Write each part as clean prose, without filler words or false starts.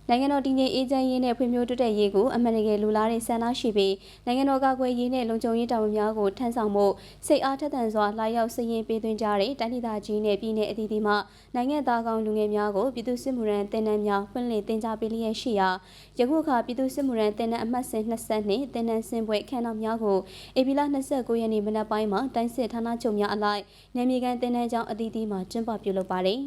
နိုင်ငံတော်တည်ငြိမ်အေးချမ်းရေးနဲ့ဖွံ့ဖြိုးတိုးတက်ရေးကိုအမှန်တကယ်လိုလားတဲ့ဆန္ဒရှိပြီးနိုင်ငံတော်ကာကွယ်ရေးနဲ့လုံခြုံရေးတာဝန်များကိုထမ်းဆောင်မှုစိတ်အားထက်သန်စွာလာရောက်စည်ရင်ပေးသွင်းကြတဲ့တိုင်းဒေသကြီးနဲ့ပြည်내အသီးသီးမှနိုင်ငံသားကောင်းလူငယ်များကိုပြည်သူ့စစ်မှုထမ်းတင်နန်းများဖွင့်လှစ်တင်ကြားပေးလျက်ရှိရာယခုအခါပြည်သူ့စစ်မှုထမ်းတင်နန်းအမှတ်စဉ်22တင်နန်းစင်ပွဲခမ်းနားများကိုဧပြီလ29ရက်နေ့မနက်ပိုင်းမှာတိုင်းစစ်ဌာနချုပ်များအလိုက်နယ်မြေခံတင်နန်းကျောင်းအသီးသီးမှာကျင်းပပြုလုပ်ပါတယ်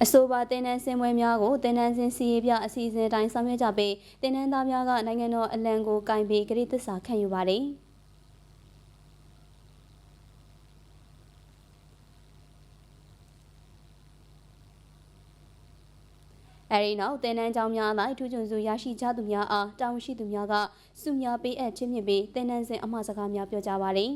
အဆိုပါတင်နန်းစင်ပွဲများကိုတင်နန်းစင်စီရေးပြအစီအစဉ်တိုင်းဆောင်ရွက်ကြပြီးတင်နန်းသားများကနိုင်ငံတော်အလံကိုကင်ပြီးဂရုသစ္စာခံယူပါတယ်အဲဒီနောက်တင်နန်းကျောင်းများ၌ထူးချွန်စွာရရှိကြသူများအားတာဝန်ရှိသူများကဆုများပေးအပ်ခြင်းဖြင့်ပြီးတင်နန်းစင်အမှာစကားများပြောကြားပါတယ်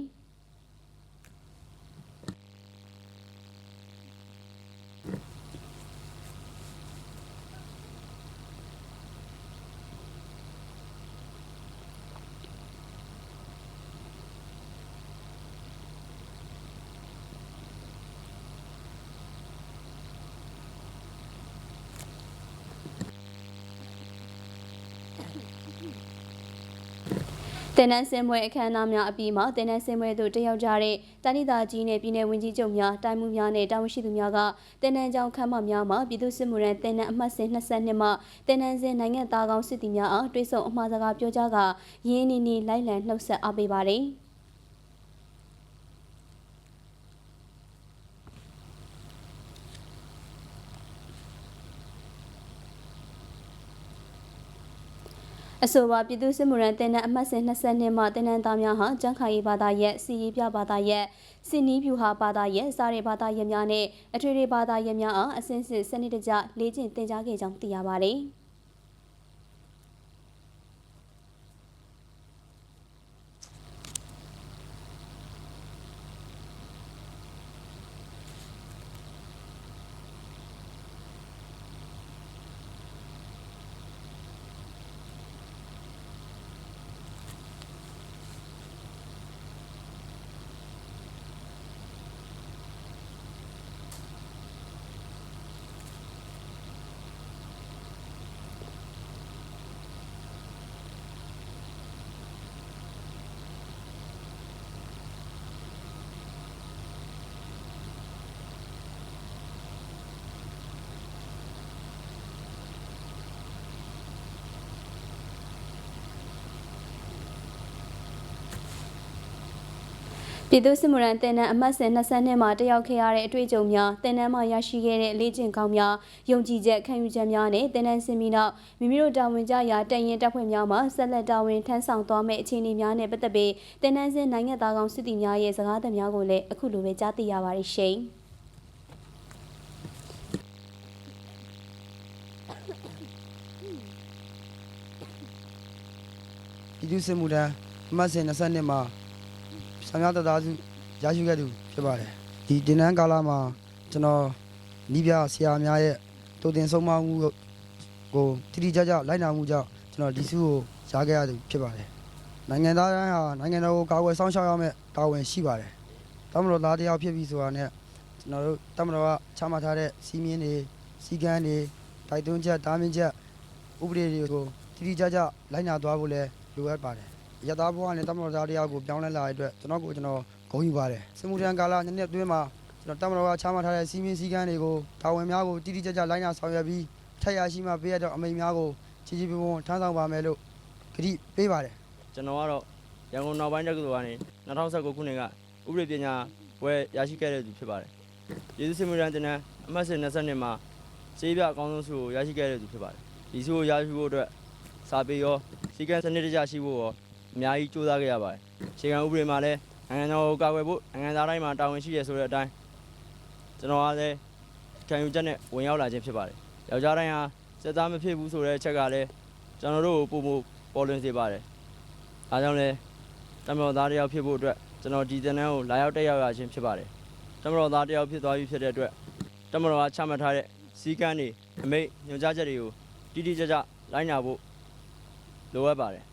တင်နန်းစင်ပွဲအခမ်းအနားများအပြီးမှာတင်နန်းစင်ပွဲသို့တက်ရောက်ကြတဲ့တိုင်းဒေသကြီးနဲ့ပြည်내ဝန်ကြီးချုပ်များတိုင်းမှုများနဲ့တာဝန်ရှိသူများကတင်နန်းကျောင်းခမ်းမများမှာပြည်သူ့စစ်မှုထမ်းတင်နန်းအမှတ်စဉ်22မှတင်နန်းစင်နိုင်ငံသားကောင်းစစ်တီများအားတွဲဆုံအမှားစကားပြောကြားကရင်းနှီးနှီးလိုက်လံနှုတ်ဆက်အားပေးပါတယ်အဆိုပါပြည်သူ့စစ်မှုထမ်းတင်နန်းအမှတ်စဉ်22မှတင်နန်းသားများဟာကျန်းခါရေးဘာသာရက်စီရေးပြဘာသာရက်စစ်နီးဖြူဟာဘာသာရက်စားရဲဘာသာရက်များနဲ့အထွေထွေဘာသာရက်များအားအစဉ်စဉ်စနစ်တကျလေ့ကျင့်သင်ကြားခဲ့ကြောင်းသိရပါတယ်။ပြည်သူ့စစ်မှုထမ်းတင်နန်းအမှတ်စဉ်22မှာတက်ရောက်ခဲ့ရတဲ့အတွေ့အကြုံများတင်နန်းမှာရရှိခဲ့တဲ့လေ့ကျင့်ကောင်းများယုံကြည်ချက်ခံယူချက်များနဲ့တင်နန်းစင်ပြီးနောက်မိမိတို့တာဝန်ကျရာတရင်တပ်ဖွဲ့များမှဆက်လက်တာဝန်ထမ်းဆောင်သွားမယ့်အခြေအနေများနဲ့ပတ်သက်ပြီးတင်နန်းစင်နိုင်ငံသားကောင်းစစ်တီများရဲ့စကားသံများကိုလည်းအခုလိုပဲကြားသိရပါတယ်ရှင်ပြည်သူ့စစ်မှုထမ်းအမှတ်စဉ်22မှာဆံများတသားစုရရှိခဲ့သူဖြစ်ပါတယ်ဒီတင်နန်းကာလမှာကျွန်တော်နီးပြဆရာများရဲ့တိုးတင်ဆုံးမမှုကိုတိတိကျကျလိုက်နာမှုကြောင့်ကျွန်တော်ဒီစုကိုရခဲ့ရသူဖြစ်ပါတယ်နိုင်ငံသားတိုင်းဟာနိုင်ငံတော်ကိုကာကွယ်စောင့်ရှောက်ရမယ့်တာဝန်ရှိပါတယ်တမတော်သားတယောက်ဖြစ်ပြီးဆိုတာနဲ့ကျွန်တော်တို့တမတော်ကချမှတ်ထားတဲ့စီးမြင်တွေစီကန်းတွေတိုက်တွန်းချက်တားမြစ်ချက်ဥပဒေတွေကိုတိတိကျကျလိုက်နာသွားဖို့လည်းလိုအပ်ပါတယ်ရသားဘဝနဲ့တမတော်သားတရားကိုပြောင်းလဲလာတဲ့အတွက်ကျွန်တော်ဂုဏ်ယူပါတယ်စစ်မှုထမ်းကာလနှစ်နှစ်အတွင်းမှာကျွန်တော်တမတော်ကချမှတ်ထားတဲ့စီးမြင်စည်းကမ်းတွေကိုတာဝန်များကိုတိတိကျကျလိုက်နာဆောင်ရွက်ပြီးထပ်ရရှိမှပေးရတဲ့အမိန့်များကိုချီချီပွန်ပွန်ထမ်းဆောင်ပါမယ်လို့ကတိပေးပါတယ်ကျွန်တော်ကတော့ရန်ကုန်နောက်ပိုင်းတက္ကသိုလ်ကနေ2019ခုနှစ်ကဥပဒေပညာဘွဲရရှိခဲ့တဲ့သူဖြစ်ပါတယ်ပြည်သူ့စစ်မှုထမ်းတင်နန်းအမှတ်စဉ်22မှာစေးပြအကောင်းဆုံးဆုကိုရရှိခဲ့တဲ့သူဖြစ်ပါတယ်ဒီဆုကိုရရှိဖို့အတွက်စာပေရောစည်းကမ်းစနစ်တကျရှိဖို့ရောအများကြီးကြိုးစားခဲ့ရပါတယ်အခြေခံဥပဒေမှာလည်းနိုင်ငံတော်ကိုကာကွယ်ဖို့နိုင်ငံသားတိုင်းမှာတာဝန်ရှိရဆိုတဲ့အတိုင်းကျွန်တော်ကလည်းခံယူချက်နဲ့ဝင်ရောက်လာခြင်းဖြစ်ပါတယ်ယောက်ျားတိုင်းဟာစစ်သားမဖြစ်ဘူးဆိုတဲ့အချက်ကလည်းကျွန်တော်တို့ကိုပုံပေါ်လွင်စေပါတယ်အားကြောင့်လည်းတမတော်သားတယောက်ဖြစ်ဖို့အတွက်ကျွန်တော်ဒီတင်နန်းကိုလာရောက်တက်ရောက်ရခြင်းဖြစ်ပါတယ်တမတော်သားတယောက်ဖြစ်သွားပြီဖြစ်တဲ့အတွက်တမတော်ကချမှတ်ထားတဲ့စည်းကမ်းတွေအမိန့်ညွှန်ကြားချက်တွေကိုတိတိကျကျလိုက်နာဖို့ လိုအပ်ပါတယ်